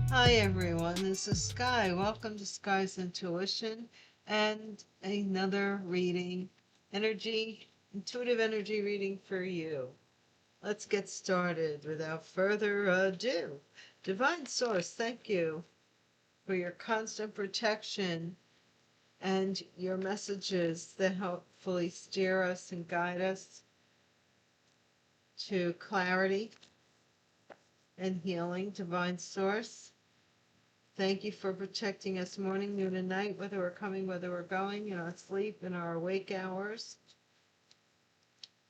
Hi everyone, this is Sky. Welcome to Sky's Intuition and another reading, intuitive energy reading for you. Let's get started without further ado. Divine Source, thank you for your constant protection and your messages that hopefully steer us and guide us to clarity and healing. Divine Source, thank you for protecting us morning, noon, and night, whether we're coming, whether we're going, in our sleep, in our awake hours,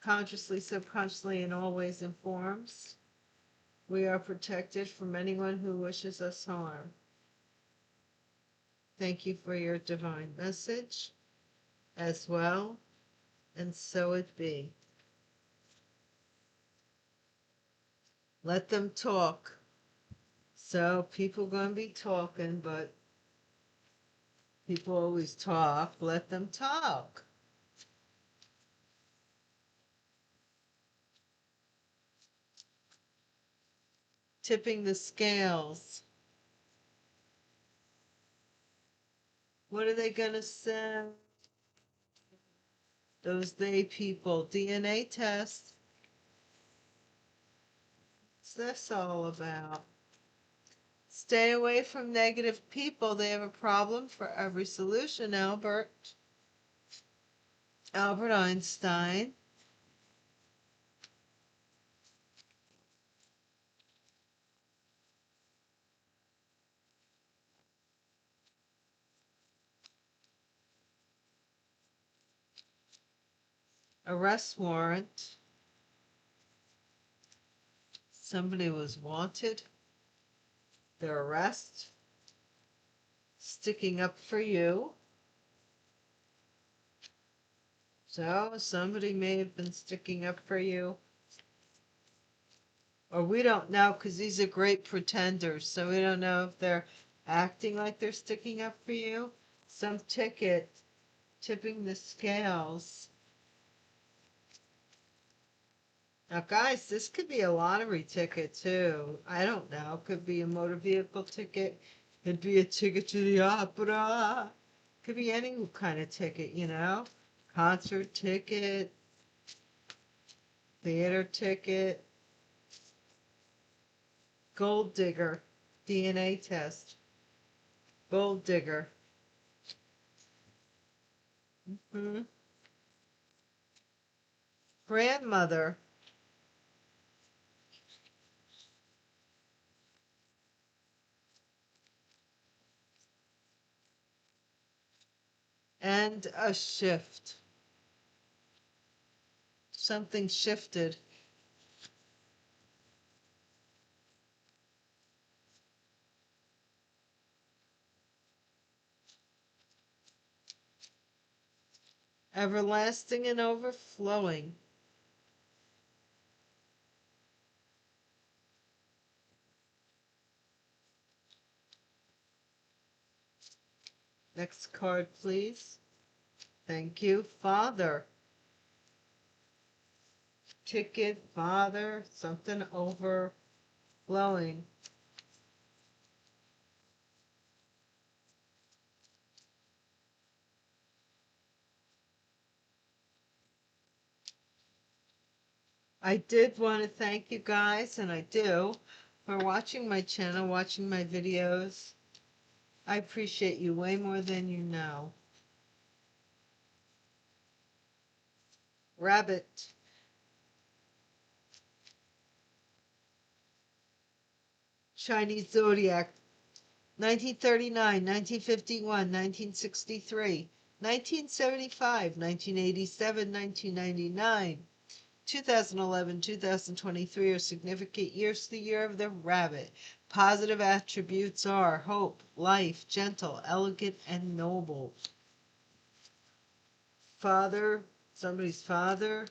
consciously, subconsciously, in all ways and forms. We are protected from anyone who wishes us harm. Thank you for your divine message as well, and so it be. Let them talk. So people going to be talking, but people always talk. Let them talk. Tipping the scales. What are they going to say? Those they people. DNA test. What's this all about? Stay away from negative people. They have a problem for every solution, Albert Einstein. Arrest warrant. Somebody was wanted. Their arrest. Sticking up for you. So somebody may have been sticking up for you. Or we don't know, because these are great pretenders. So we don't know if they're acting like they're sticking up for you. Some ticket. Tipping the scales. Now, guys, this could be a lottery ticket, too. I don't know. Could be a motor vehicle ticket. Could be a ticket to the opera. Could be any kind of ticket, you know. Concert ticket. Theater ticket. Gold digger. DNA test. Gold digger. Grandmother. And a shift. Something shifted. Everlasting and overflowing. Next card, please. Thank you. Father. Ticket, father, something overflowing. I did want to thank you guys, and I do, for watching my channel, watching my videos. I appreciate you way more than you know. Rabbit. Chinese Zodiac. 1939, 1951, 1963, 1975, 1987, 1999, 2011, 2023 are significant years to the year of the rabbit. Positive attributes are hope, life, gentle, elegant, and noble. Father, somebody's father,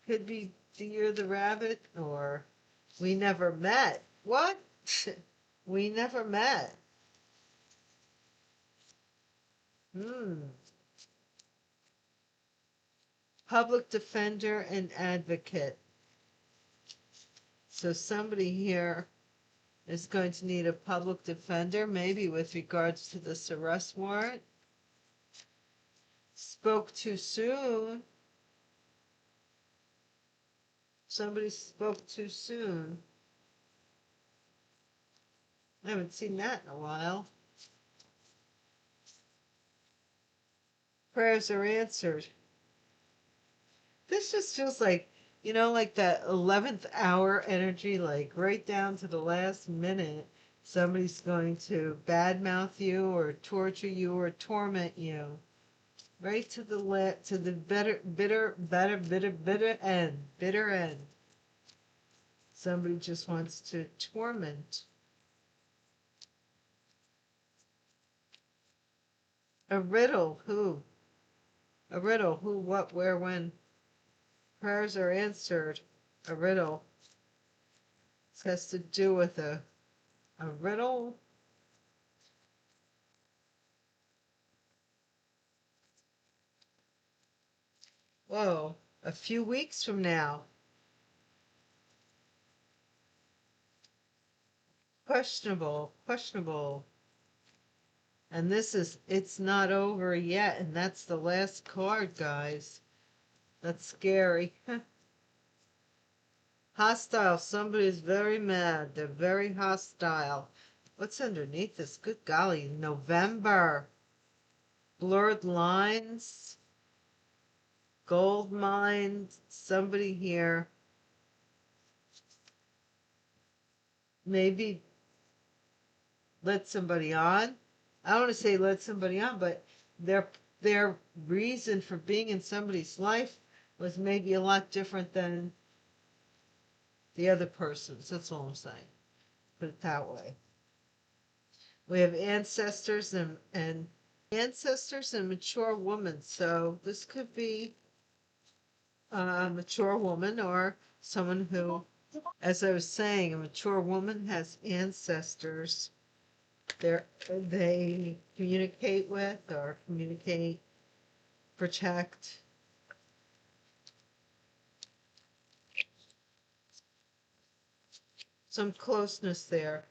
could be the year of the rabbit, or we never met. What? We never met. Hmm. Public defender and advocate. So somebody here is going to need a public defender, maybe with regards to this arrest warrant. Spoke too soon. Somebody spoke too soon. I haven't seen that in a while. Prayers are answered. This just feels like, like that 11th hour energy, like right down to the last minute. Somebody's going to badmouth you or torture you or torment you. Right to the bitter end. Bitter end. Somebody just wants to torment. A riddle. Who? A riddle. Who, what, where, when. Prayers are answered. A riddle. This has to do with a riddle. Whoa. A few weeks from now. Questionable. Questionable. And this is, it's not over yet. And that's the last card, guys. That's scary. Hostile. Somebody's very mad. They're very hostile. What's underneath this? Good golly. November. Blurred lines. Gold mine. Somebody here. Maybe let somebody on. I don't want to say let somebody on, but their reason for being in somebody's life was maybe a lot different than the other person's. That's all I'm saying. Put it that way. We have ancestors and ancestors and mature woman. So this could be a mature woman or someone who, as I was saying, a mature woman has ancestors they communicate with or communicate, protect. Some closeness there.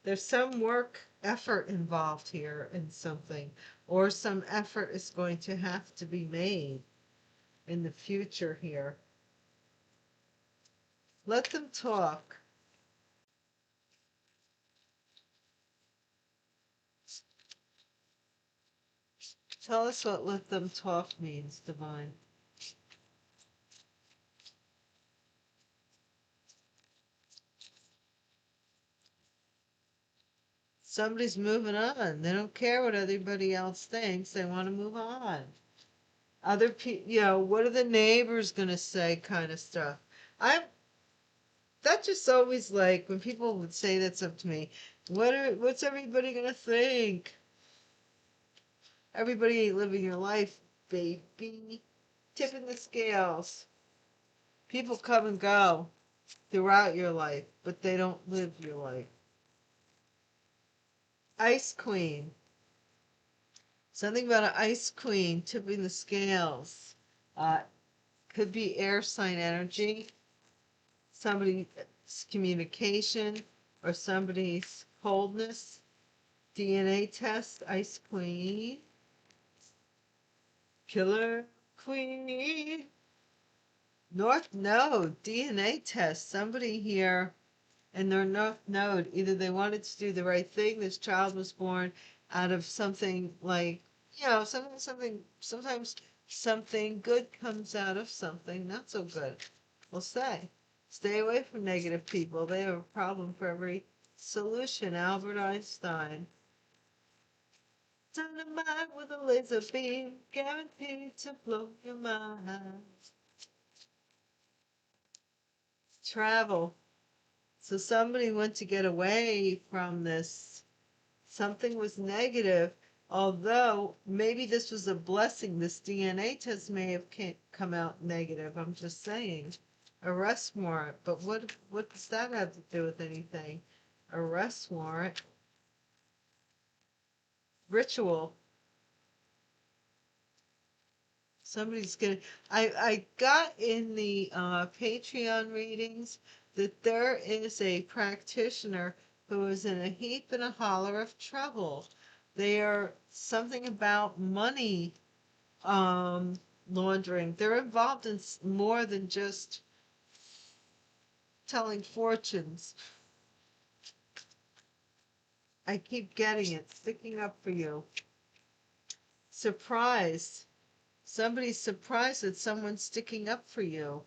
There's some work effort involved here in something, or some effort is going to have to be made in the future here. Let them talk. Tell us what let them talk means, Divine. Somebody's moving on. They don't care what everybody else thinks. They want to move on. Other people, what are the neighbors going to say kind of stuff. I That just always like when people would say that stuff to me. What's everybody going to think? Everybody ain't living your life, baby. Tipping the scales. People come and go throughout your life, but they don't live your life. Ice Queen. Something about an ice queen tipping the scales. Uh, could be air sign energy, somebody's communication, or somebody's coldness. DNA test, ice queen. Killer queen. North Node, DNA test. Somebody here in their North Node, either they wanted to do the right thing, this child was born out of something like, sometimes something good comes out of something not so good. We'll say. Stay away from negative people. They have a problem for every solution. Albert Einstein. Dynamite with a laser beam, guaranteed to blow your mind. Travel. So somebody went to get away from this. Something was negative, although maybe this was a blessing. This DNA test may have come out negative. I'm just saying. Arrest warrant. But what does that have to do with anything? Arrest warrant. Ritual. Somebody's gonna. I got in the Patreon readings that there is a practitioner who is in a heap and a holler of trouble. They are something about money um, laundering. They're involved in more than just telling fortunes. I keep getting it, sticking up for you. Surprised. Somebody's surprised that someone's sticking up for you.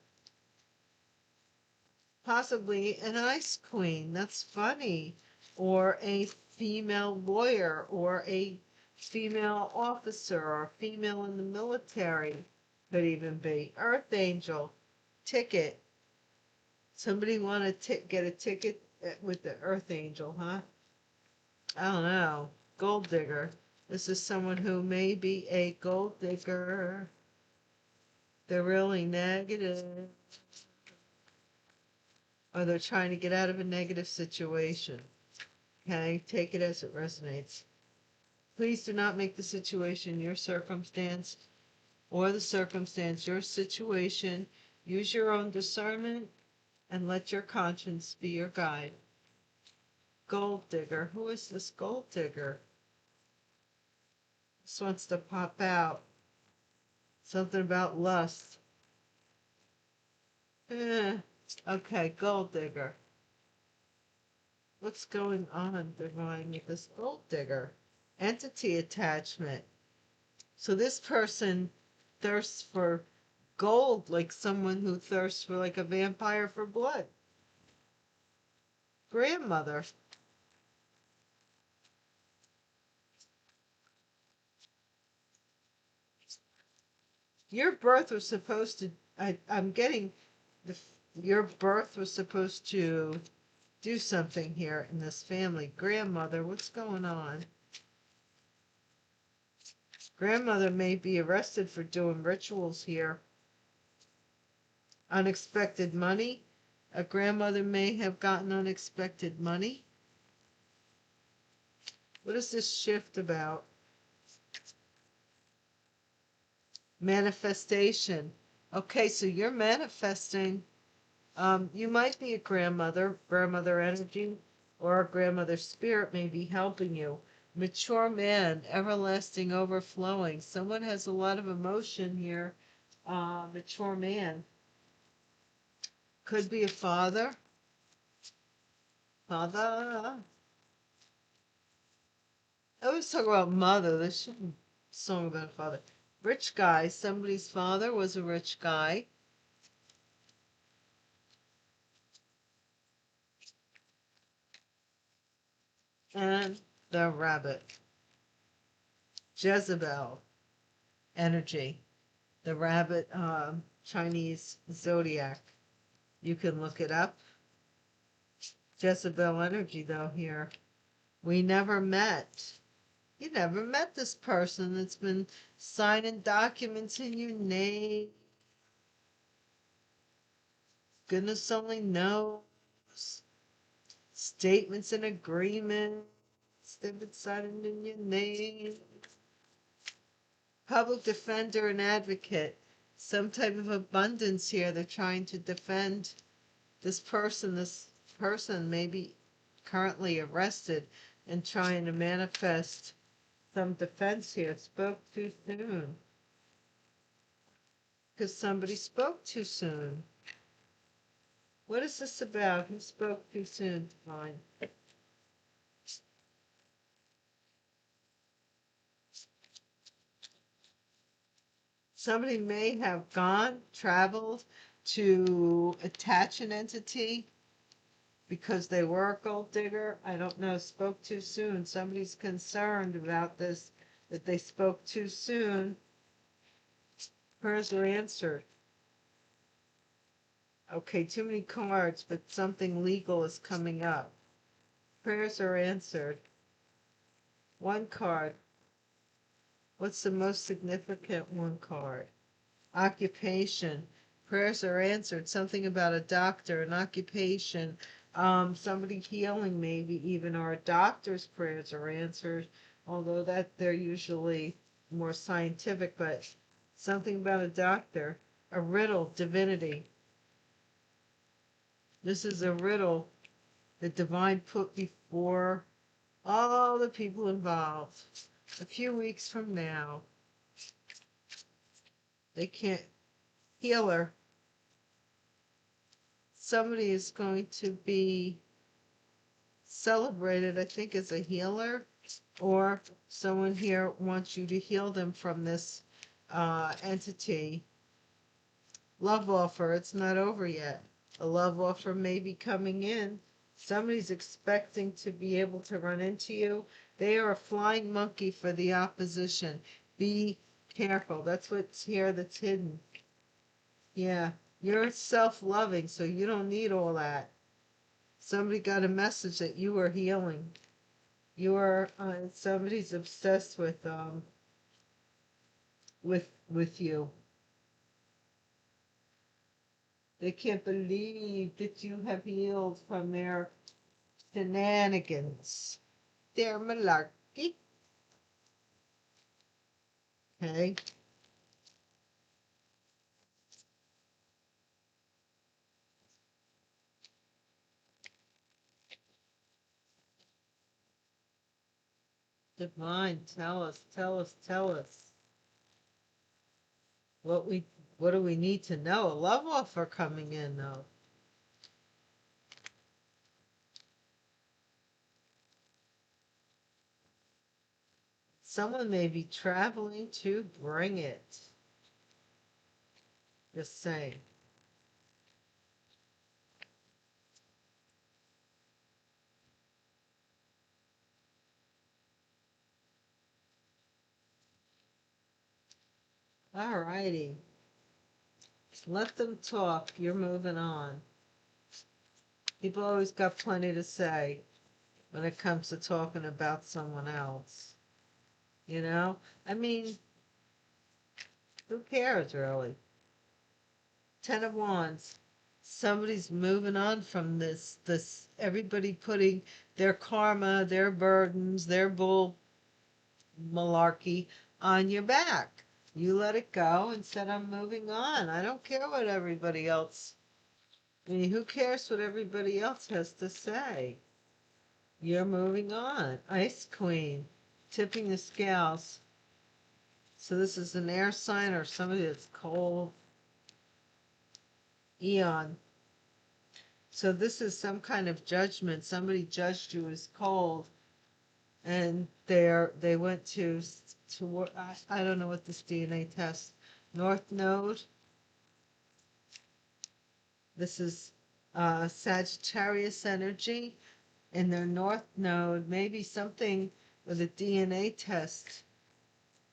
Possibly an ice queen. That's funny. Or a female lawyer, or a female officer, or a female in the military. Could even be. Earth angel. Ticket. Somebody want to get a ticket with the Earth Angel, huh? I don't know. Gold digger. This is someone who may be a gold digger. They're really negative. Or they're trying to get out of a negative situation. Okay? Take it as it resonates. Please do not make the situation your circumstance, or the circumstance your situation. Use your own discernment and let your conscience be your guide. Gold digger. Who is this gold digger? This wants to pop out. Something about lust. Okay, gold digger. What's going on, divine, with this gold digger? Entity attachment. So this person thirsts for gold like someone who thirsts for, like, a vampire for blood. Grandmother. Your birth was supposed to, I'm getting, the, your birth was supposed to do something here in this family. Grandmother, what's going on? Grandmother may be arrested for doing rituals here. Unexpected money. A grandmother may have gotten unexpected money. What is this shift about? Manifestation. Okay, so you're manifesting. You might be a grandmother energy, or a grandmother spirit may be helping you. Mature man, everlasting, overflowing. Someone has a lot of emotion here. Mature man. Could be a father. Father. I always talk about mother. There should be a song about father. Rich guy. Somebody's father was a rich guy. And the rabbit. Jezebel energy. The rabbit, Chinese zodiac. You can look it up. Jezebel energy, though, here. We never met. You never met this person that's been signing documents in your name. Goodness only knows. Statements and agreements. They've been signing in your name. Public defender and advocate. Some type of abundance here. They're trying to defend this person. This person may be currently arrested and trying to manifest some defense here. Spoke too soon. Because somebody spoke too soon. What is this about? Who spoke too soon? Fine. Somebody may have traveled to attach an entity because they were a gold digger. I don't know. Spoke too soon. Somebody's concerned about this, that they spoke too soon. Prayers are answered. Okay, too many cards, but something legal is coming up. Prayers are answered. One card. What's the most significant one card? Occupation. Prayers are answered. Something about a doctor, an occupation, somebody healing maybe even, or a doctor's prayers are answered, although that they're usually more scientific, but something about a doctor, a riddle, divinity. This is a riddle the divine put before all the people involved. A few weeks from now, they can't heal her. Somebody is going to be celebrated, I think, as a healer, or someone here wants you to heal them from this entity. Love offer, it's not over yet. A love offer may be coming in. Somebody's expecting to be able to run into you. They are a flying monkey for the opposition. Be careful. That's what's here that's hidden. Yeah, you're self-loving, so you don't need all that. Somebody got a message that you are healing. You are somebody's obsessed with you. They can't believe that you have healed from their shenanigans. Their malarkey. Okay. Divine, tell us, tell us, tell us. What we what do we need to know? A love offer coming in though. Someone may be traveling to bring it. Just saying. All righty. Let them talk. You're moving on. People always got plenty to say when it comes to talking about someone else. You know? I mean, who cares really? Ten of Wands. Somebody's moving on from this everybody putting their karma, their burdens, their bull malarkey on your back. You let it go and said, I'm moving on. I don't care what everybody else, I mean, who cares what everybody else has to say? You're moving on. Ice Queen, tipping the scales. So this is an air sign or somebody that's cold. Eon. So this is some kind of judgment. Somebody judged you as cold, and they went to I don't know what this DNA test. North Node. This is Sagittarius energy in their North Node. Maybe something with a DNA test.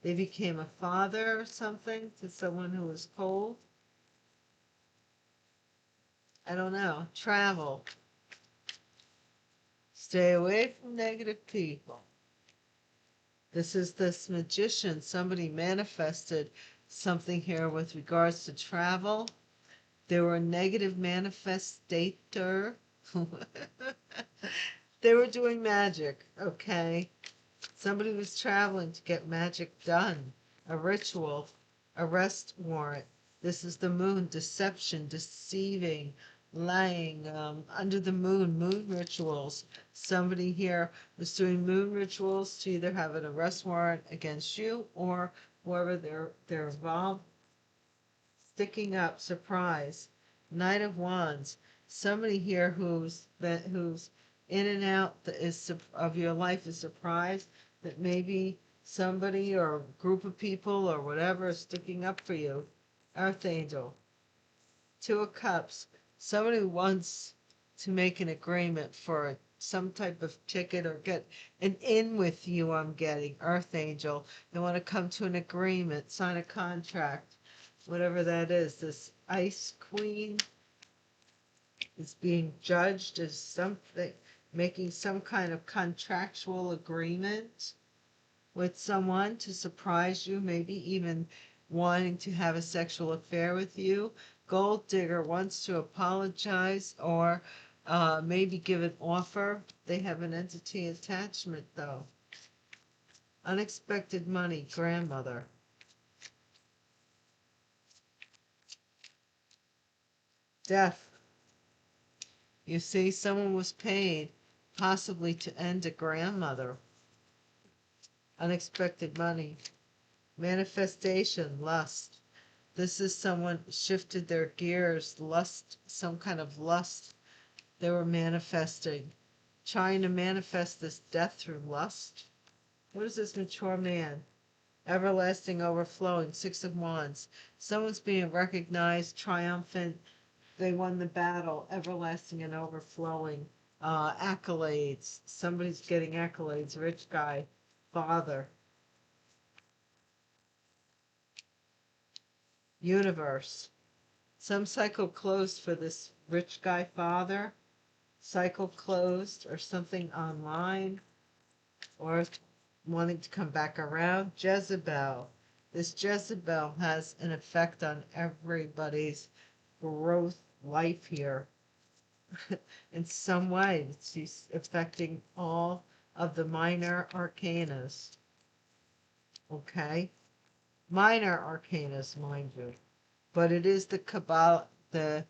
They became a father or something to someone who was cold. I don't know. Travel. Stay away from negative people. This is this magician. Somebody manifested something here with regards to travel. They were a negative manifestator. They were doing magic, okay? Somebody was traveling to get magic done. A ritual, arrest warrant. This is the moon, deception, deceiving, lying, under the moon rituals. Somebody here was doing moon rituals to either have an arrest warrant against you or whoever they're involved. Sticking up, surprise. Knight of Wands. Somebody here who's in and out of your life is surprised that maybe somebody or a group of people or whatever is sticking up for you. Archangel. Two of Cups. Somebody wants to make an agreement for some type of ticket or get an in with you. I'm getting Archangel. They want to come to an agreement, sign a contract, whatever that is. This Ice Queen is being judged as something, making some kind of contractual agreement with someone to surprise you, maybe even wanting to have a sexual affair with you. gold digger wants to apologize or maybe give an offer. They have an entity attachment, though. Unexpected money, grandmother. Death. You see, someone was paid, possibly to end a grandmother. Unexpected money. Manifestation, lust. This is someone shifted their gears, lust, some kind of lust they were manifesting. Trying to manifest this death through lust. What is this mature man? Everlasting overflowing, Six of Wands. Someone's being recognized, triumphant. They won the battle, everlasting and overflowing. Accolades. Somebody's getting accolades. Rich guy. Father. Universe. Some cycle closed for this rich guy father. Cycle closed or something online. Or wanting to come back around. Jezebel. This Jezebel has an effect on everybody's growth life here. In some way, she's affecting all of the minor arcanas. Okay? Minor arcanas, mind you. But it is the Kabbalah, the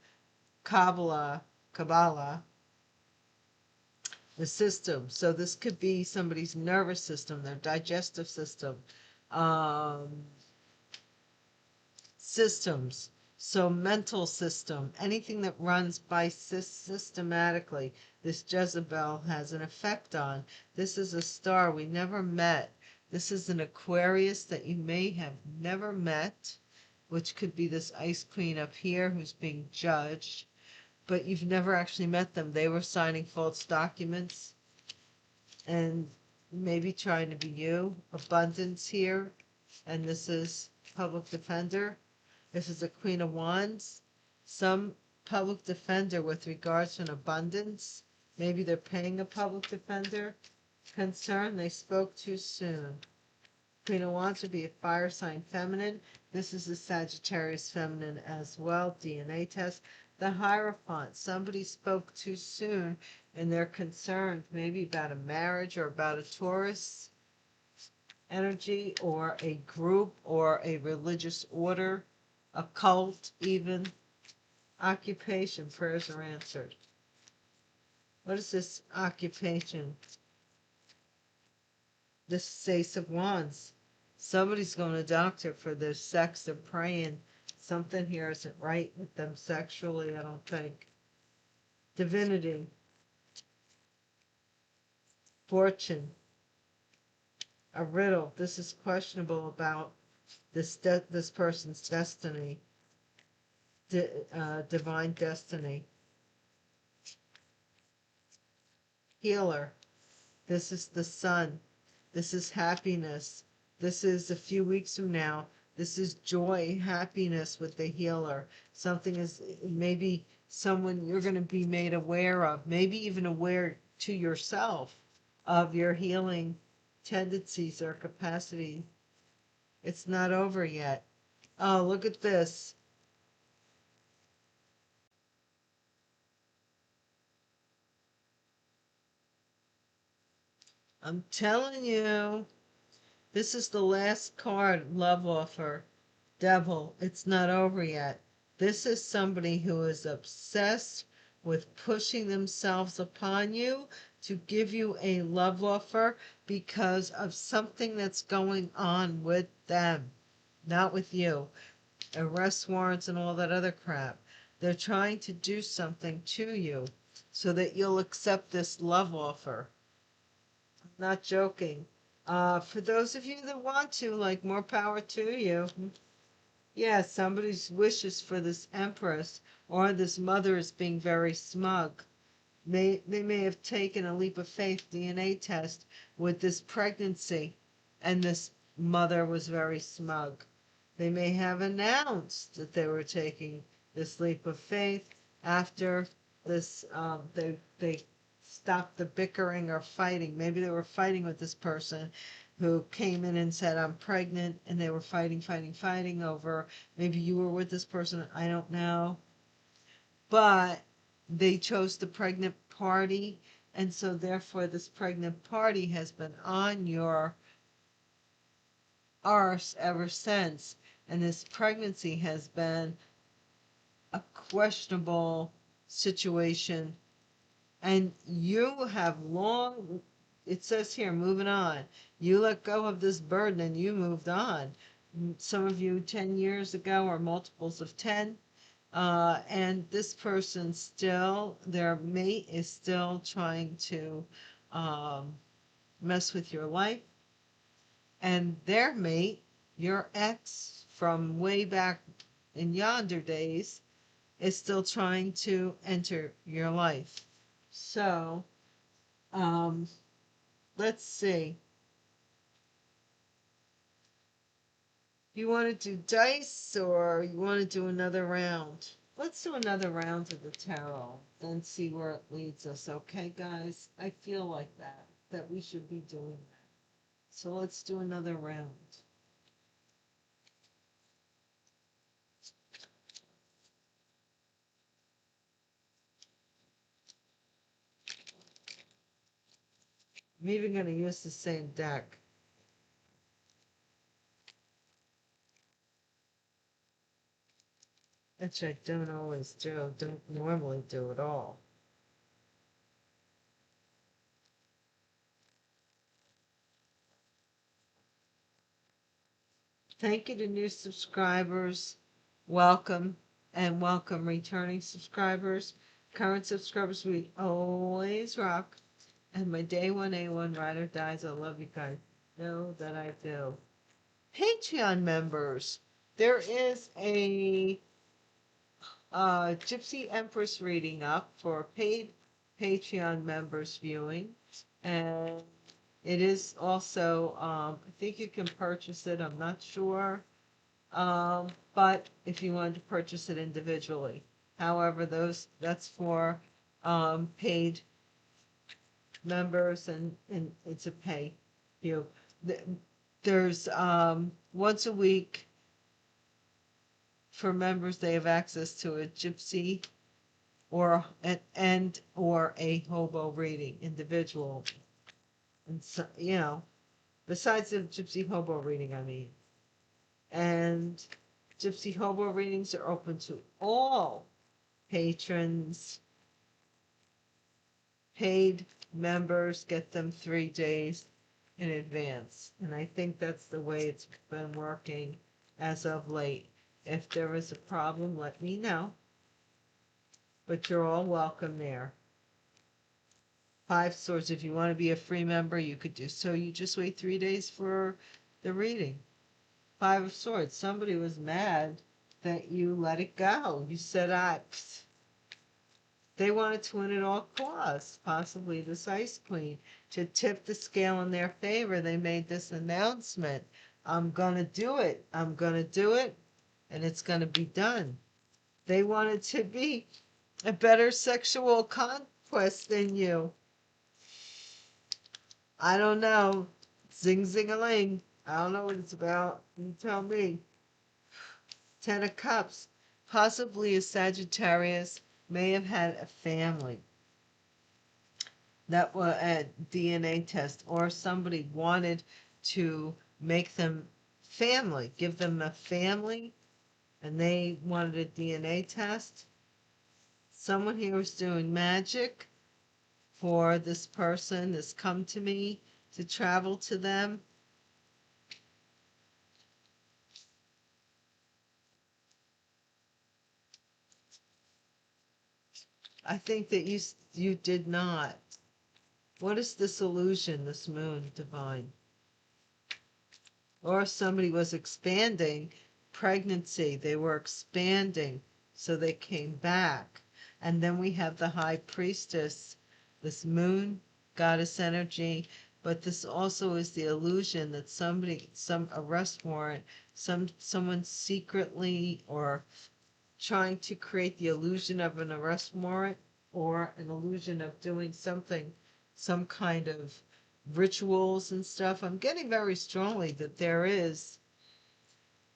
system. So this could be somebody's nervous system, their digestive system, um, systems. So mental system, anything that runs by systematically, this Jezebel has an effect on. This is a star we never met. This is an Aquarius that you may have never met, which could be this ice queen up here who's being judged, but you've never actually met them. They were signing false documents and maybe trying to be you. Abundance here, and this is public defender. This is a Queen of Wands. Some public defender with regards to an abundance. Maybe they're paying a public defender. Concern, they spoke too soon. Queen of Wands would be a fire sign feminine. This is a Sagittarius feminine as well. DNA test. The Hierophant, somebody spoke too soon and they're concerned maybe about a marriage or about a Taurus energy or a group or a religious order, a cult even. Occupation, prayers are answered. What is this occupation? This Ace of Wands. Somebody's going to a doctor for their sex. They're praying. Something here isn't right with them sexually, I don't think. Divinity. Fortune. A riddle. This is questionable about this person's destiny. Divine destiny. Healer. This is the sun. This is happiness. This is a few weeks from now. This is joy, happiness with the healer. Something is maybe someone you're going to be made aware of, maybe even aware to yourself of your healing tendencies or capacity. It's not over yet. Oh, look at this. I'm telling you, this is the last card, love offer. Devil, it's not over yet. This is somebody who is obsessed with pushing themselves upon you to give you a love offer because of something that's going on with them, not with you. Arrest warrants and all that other crap. They're trying to do something to you so that you'll accept this love offer. I'm not joking. For those of you that want to, like, more power to you. Yeah, somebody's wishes for this empress or this mother is being very smug. They may have taken a leap of faith DNA test with this pregnancy, and this mother was very smug. They may have announced that they were taking this leap of faith after this. They stopped the bickering or fighting. Maybe they were fighting with this person who came in and said, I'm pregnant, and they were fighting over, maybe you were with this person, I don't know. But they chose the pregnant party, and so therefore this pregnant party has been on your arse ever since. And this pregnancy has been a questionable situation. And you have long, it says here, moving on. You let go of this burden and you moved on. Some of you 10 years ago or multiples of 10. And this person still, their mate is still trying to mess with your life. And their mate, your ex from way back in yonder days, is still trying to enter your life. So, let's see. You want to do dice or you want to do another round? Let's do another round of the tarot and see where it leads us, okay, guys? I feel like that we should be doing that. So let's do another round. I'm even going to use the same deck. Which I don't always do, don't normally do at all. Thank you to new subscribers. Welcome, and welcome returning subscribers. Current subscribers, we always rock. And my day one A1 ride or dies, I love you guys. Know that I do. Patreon members, there is a Gypsy Empress reading up for paid Patreon members viewing. And it is also, I think you can purchase it, I'm not sure. But if you wanted to purchase it individually. However, that's for paid members, and it's a pay view. There's once a week for members, they have access to a Gypsy or or a Hobo reading individual. And so, besides the Gypsy Hobo reading, I mean. And Gypsy Hobo readings are open to all patrons. Paid members get them 3 days in advance. And I think that's the way it's been working as of late. If there is a problem, let me know. But you're all welcome there. 5 Swords, if you want to be a free member, you could do so. You just wait 3 days for the reading. 5 of Swords, somebody was mad that you let it go. You said, they wanted to win at all costs, possibly this Ice Queen. To tip the scale in their favor, they made this announcement. I'm going to do it. I'm going to do it, and it's going to be done. They wanted to be a better sexual conquest than you. I don't know. Zing, zing-a-ling. I don't know what it's about. You tell me. 10 of Cups. Possibly a Sagittarius may have had a family that was a DNA test, or somebody wanted to make them family, give them a family, and they wanted a DNA test. Someone here was doing magic for this person, this come to me, to travel to them. I think that you did not. What is this illusion, this moon, divine? Or somebody was expanding pregnancy. They were expanding, so they came back. And then we have the High Priestess, this moon goddess energy. But this also is the illusion that some arrest warrant, someone secretly or trying to create the illusion of an arrest warrant or an illusion of doing something, some kind of rituals and stuff. I'm getting very strongly that there is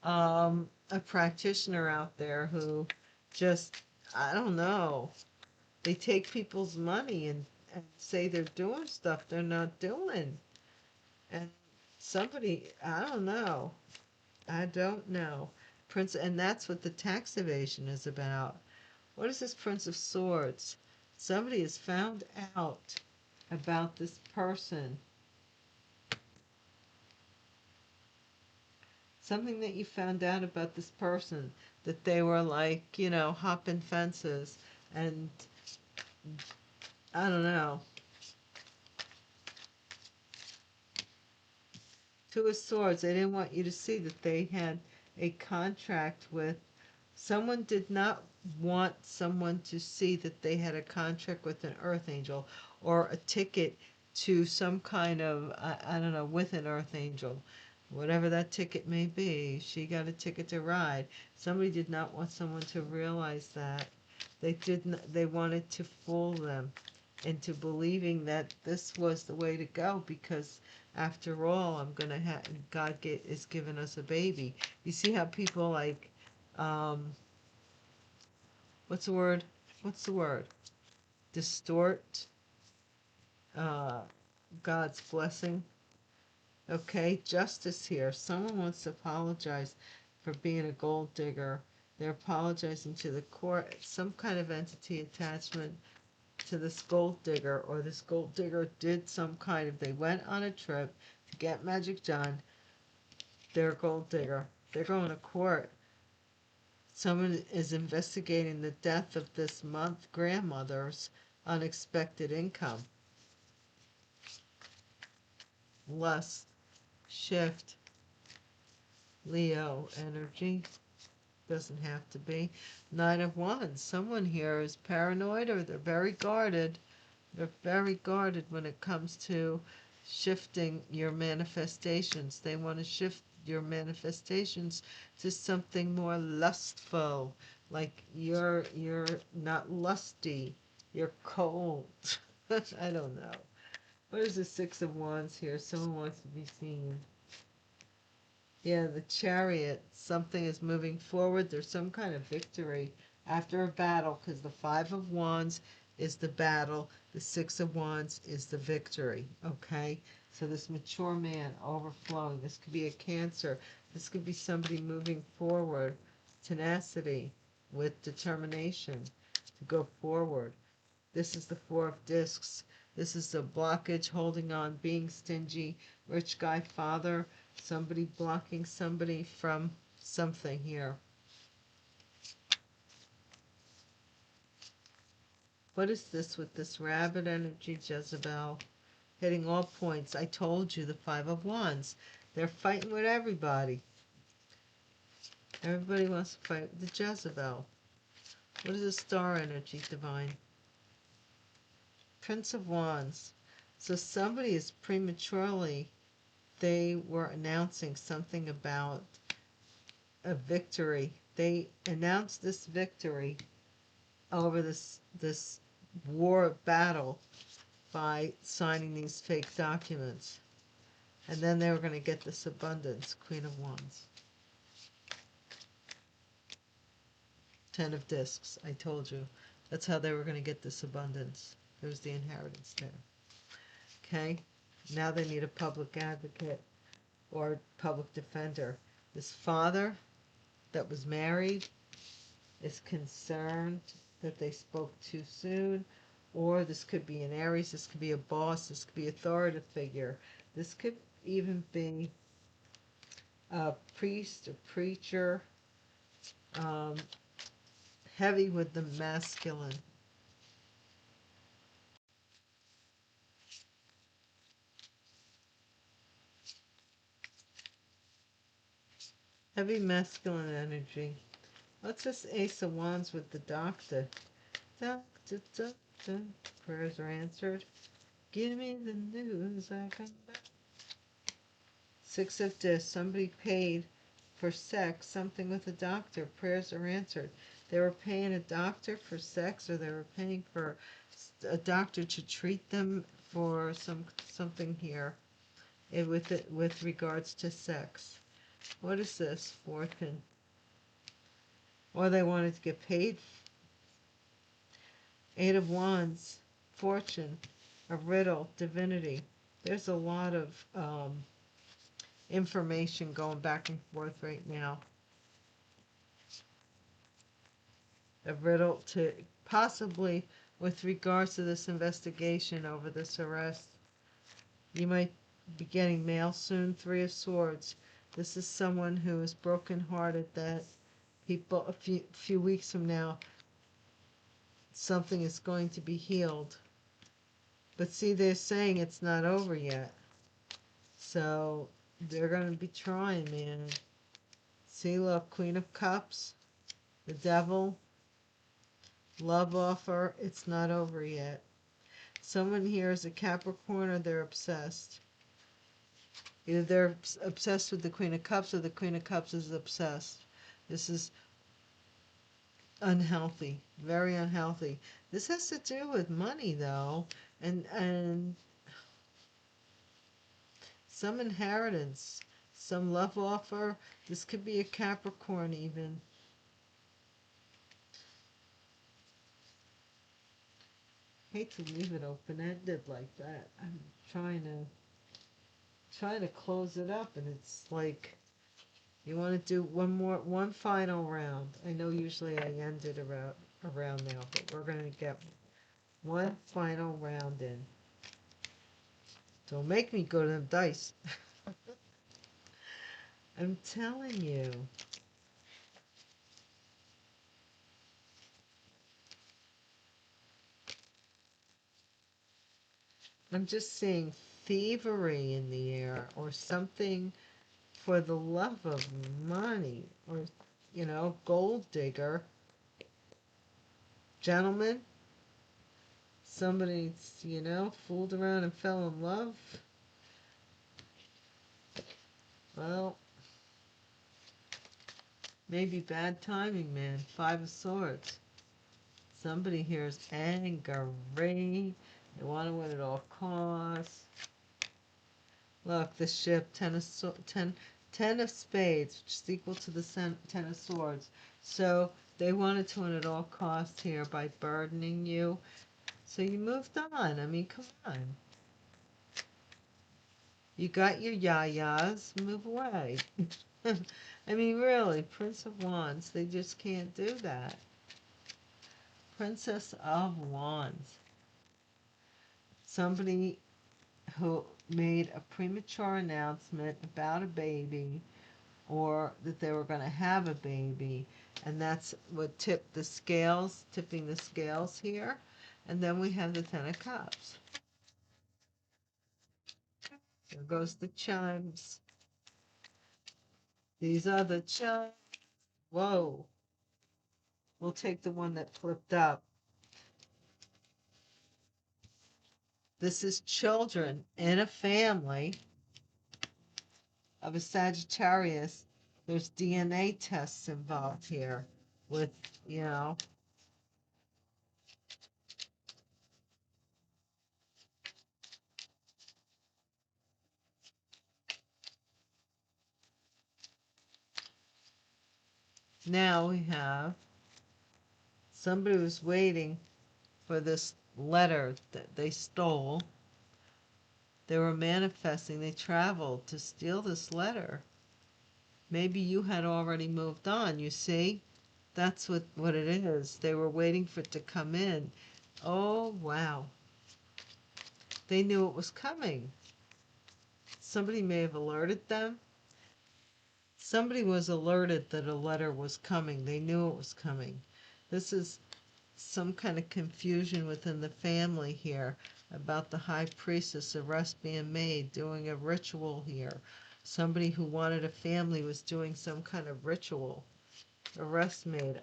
a practitioner out there who just, I don't know, they take people's money and say they're doing stuff they're not doing. And somebody, I don't know. Prince, and that's what the tax evasion is about. What is this Prince of Swords? Somebody has found out about this person. Something that you found out about this person, that they were like, hopping fences, and I don't know. Two of Swords, they didn't want you to see that they had a contract with someone. Did not want someone to see that they had a contract with an earth angel, or a ticket to some kind of, I don't know, with an earth angel. Whatever that ticket may be, she got a ticket to ride. Somebody did not want someone to realize that. They wanted to fool them into believing that this was the way to go, because after all, I'm gonna have is giving us a baby. You see how people like, um, what's the word? What's the word? Distort uh, God's blessing. Okay, justice here. Someone wants to apologize for being a gold digger. They're apologizing to the court, some kind of entity attachment to this gold digger, or this gold digger did some kind of, they went on a trip to get magic done. They're a gold digger. They're going to court. Someone is investigating the death of this grandmother's unexpected income. Lust, shift, Leo energy. Doesn't have to be. Knight of Wands. Someone here is paranoid, or they're very guarded. They're very guarded when it comes to shifting your manifestations. They want to shift your manifestations to something more lustful. Like you're not lusty. You're cold. I don't know. What is the Six of Wands here? Someone wants to be seen. Yeah, the Chariot. Something is moving forward. There's some kind of victory after a battle, because the Five of Wands is the battle. The Six of Wands is the victory. Okay? So this mature man overflowing. This could be a Cancer. This could be somebody moving forward. Tenacity with determination to go forward. This is the Four of Discs. This is the blockage, holding on, being stingy, rich guy father, somebody blocking somebody from something here. What is this with this rabbit energy, Jezebel? Hitting all points. I told you, the Five of Wands. They're fighting with everybody. Everybody wants to fight with the Jezebel. What is the star energy, Divine? Prince of Wands. So somebody is prematurely, they were announcing something about a victory. They announced this victory over this war battle by signing these fake documents. And then they were going to get this abundance. Queen of Wands. Ten of Discs. I told you. That's how they were going to get this abundance. There's the inheritance there. Okay? Now they need a public advocate or public defender. This father that was married is concerned that they spoke too soon, or this could be an Aries, this could be a boss, this could be an authoritative figure, this could even be a priest, a preacher, um, heavy with the masculine. Heavy masculine energy. What's this Ace of Wands with the doctor? Doctor, doctor, prayers are answered. Give me the news, I come back. Six of Discs. Somebody paid for sex, something with a doctor. Prayers are answered. They were paying a doctor for sex, or they were paying for a doctor to treat them for something here with regards to sex. What is this? Fortune. Or they wanted to get paid. Eight of Wands, fortune, a riddle, divinity. There's a lot of information going back and forth right now. A riddle to possibly with regards to this investigation over this arrest. You might be getting mail soon. Three of Swords. This is someone who is brokenhearted that people a few weeks from now something is going to be healed. But see, they're saying it's not over yet. So they're going to be trying, man. See, look, Queen of Cups, the Devil, love offer. It's not over yet. Someone here is a Capricorn or they're obsessed. Either they're obsessed with the Queen of Cups or the Queen of Cups is obsessed. This is unhealthy, very unhealthy. This has to do with money, though, and some inheritance, some love offer. This could be a Capricorn even. Hate to leave it open-ended like that. I'm trying to close it up, and it's like you want to do one final round. I know usually I end it around now, but we're gonna get one final round in. Don't make me go to them dice. I'm telling you. I'm just seeing thievery in the air or something for the love of money or, gold digger. Gentlemen, somebody's, fooled around and fell in love. Well, maybe bad timing, man. Five of Swords. Somebody here is angry. They want to win at all costs. Look, the ship, ten of spades, which is equal to the ten of swords. So they wanted to win at all costs here by burdening you. So you moved on. I mean, come on. You got your yayas, move away. I mean, really, Prince of Wands, they just can't do that. Princess of Wands. Somebody who made a premature announcement about a baby or that they were going to have a baby, and that's what tipping the scales here. And then we have the Ten of Cups. There goes the chimes. These are the chimes. Whoa. We'll take the one that flipped up. This is children in a family of a Sagittarius. There's DNA tests involved here with, now we have somebody who's waiting for this letter that they stole. They were manifesting. They traveled to steal this letter. Maybe you had already moved on, you see? That's what it is. They were waiting for it to come in. Oh, wow. They knew it was coming. Somebody may have alerted them. Somebody was alerted that a letter was coming. They knew it was coming. This is some kind of confusion within the family here about the high priestess arrest being made, doing a ritual here. Somebody who wanted a family was doing some kind of ritual. Arrest made.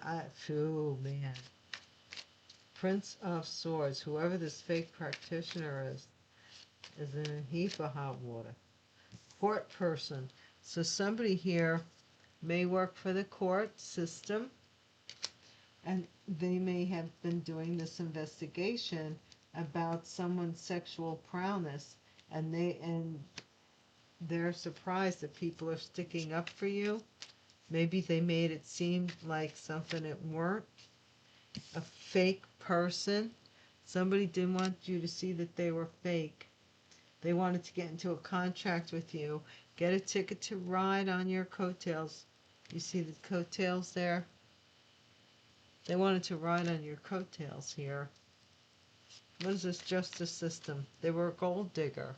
Oh, man. Prince of Swords. Whoever this fake practitioner is in a heap of hot water. Court person. So somebody here may work for the court system, and they may have been doing this investigation about someone's sexual prowess, and they're surprised that people are sticking up for you. Maybe they made it seem like something it weren't. A fake person. Somebody didn't want you to see that they were fake. They wanted to get into a contract with you, get a ticket to ride on your coattails. You see the coattails there? They wanted to ride on your coattails here. What is this justice system? They were a gold digger.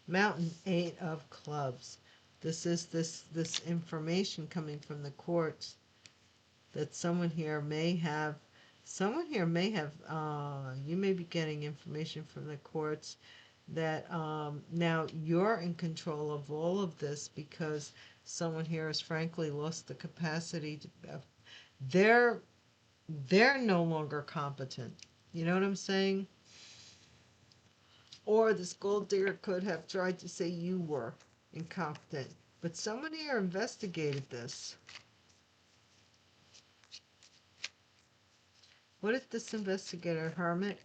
Mountain, 8 of clubs. This is this information coming from the courts that you may be getting information from the courts that now you're in control of all of this because someone here has frankly lost the capacity to, they're they're no longer competent. You know what I'm saying? Or this gold digger could have tried to say you were incompetent. But somebody here investigated this. What did this investigator, Hermit?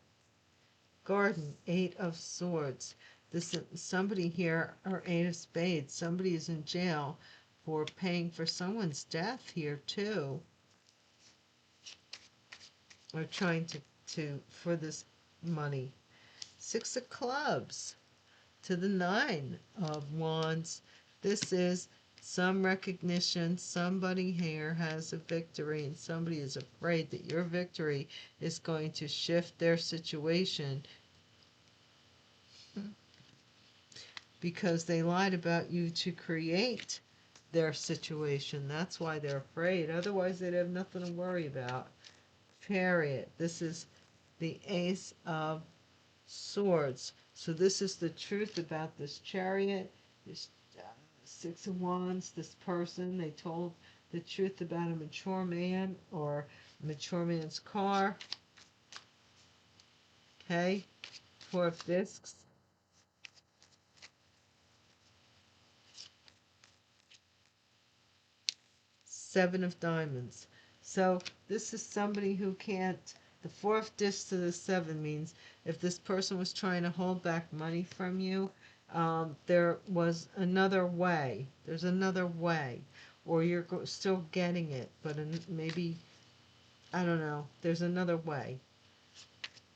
Garden, 8 of swords. This somebody here, or 8 of spades. Somebody is in jail for paying for someone's death here too. Or trying to for this money. 6 of clubs to the 9 of wands. This is some recognition. Somebody here has a victory, and somebody is afraid that your victory is going to shift their situation because they lied about you to create their situation. That's why they're afraid. Otherwise, they'd have nothing to worry about. Chariot. This is the Ace of Swords. So this is the truth about this chariot. This 6 of Wands, this person, they told the truth about a mature man or a mature man's car. Okay. 4 of discs. 7 of diamonds. So this is somebody who can't, the 4 of discs to the 7 means if this person was trying to hold back money from you, there was another way. There's another way. Or you're still getting it, but maybe, I don't know, there's another way.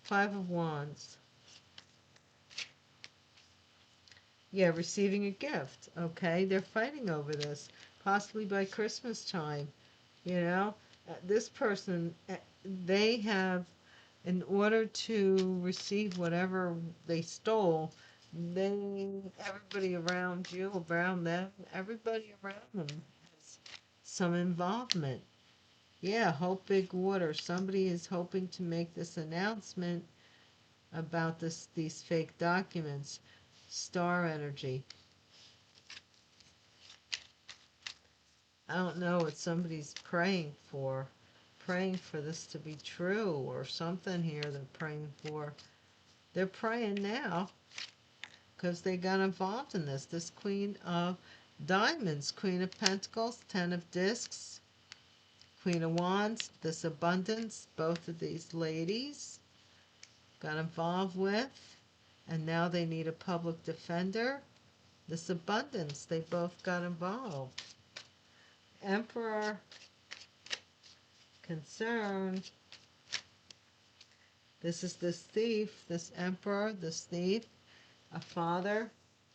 5 of Wands. Yeah, receiving a gift. Okay, they're fighting over this, possibly by Christmas time. You know, this person, they have, in order to receive whatever they stole, everybody around you, around them, everybody around them has some involvement. Yeah, hope big water. Somebody is hoping to make this announcement about these fake documents. Star energy. I don't know what somebody's praying for. Praying for this to be true or something here they're praying for. They're praying now because they got involved in this. This Queen of Diamonds, Queen of Pentacles, 10 of discs, Queen of Wands, this abundance, both of these ladies got involved with, and now they need a public defender. This abundance, they both got involved. Emperor, concerned. This is this thief, this emperor, this thief, a father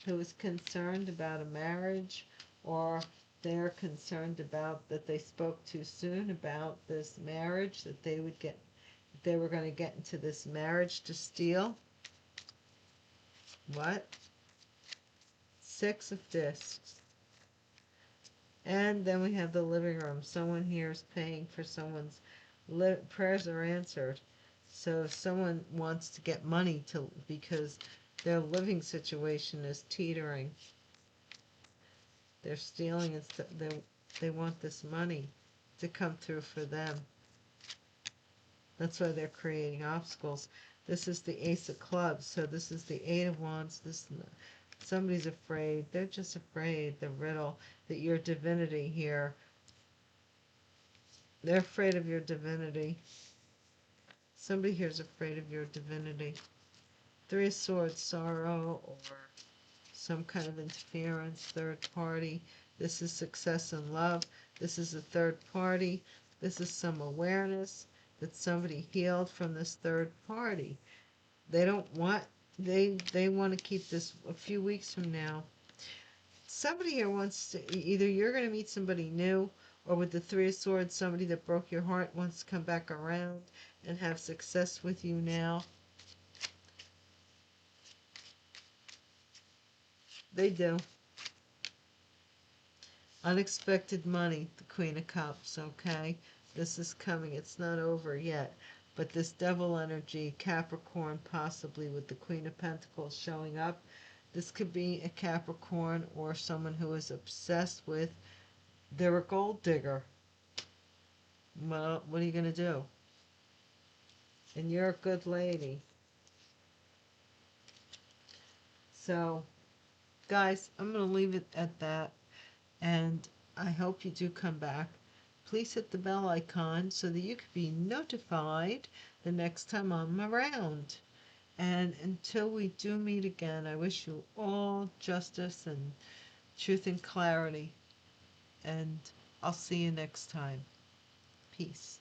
who is concerned about a marriage, or they're concerned about that they spoke too soon about this marriage, that they would get, they were going to get into this marriage to steal. What? 6 of discs. And then we have the living room. Someone here is paying for someone's prayers are answered. So if someone wants to get money to because their living situation is teetering, they're stealing and they want this money to come through for them. That's why they're creating obstacles. This is the Ace of Clubs, so this is the 8 of Wands. Somebody's afraid. They're just afraid, the riddle, that your divinity here, they're afraid of your divinity. Somebody here is afraid of your divinity. Three of Swords, sorrow, or some kind of interference, third party. This is success in love. This is a third party. This is some awareness that somebody healed from this third party. They don't want, they want to keep this a few weeks from now. Somebody here wants to, either you're going to meet somebody new, or with the Three of Swords, somebody that broke your heart wants to come back around and have success with you now. They do. Unexpected money, the Queen of Cups, okay? This is coming. It's not over yet. But this devil energy, Capricorn, possibly with the Queen of Pentacles showing up. This could be a Capricorn or someone who is obsessed with, they're a gold digger. Well, what are you going to do? And you're a good lady. So, guys, I'm going to leave it at that. And I hope you do come back. Please hit the bell icon so that you can be notified the next time I'm around. And until we do meet again, I wish you all justice and truth and clarity. And I'll see you next time. Peace.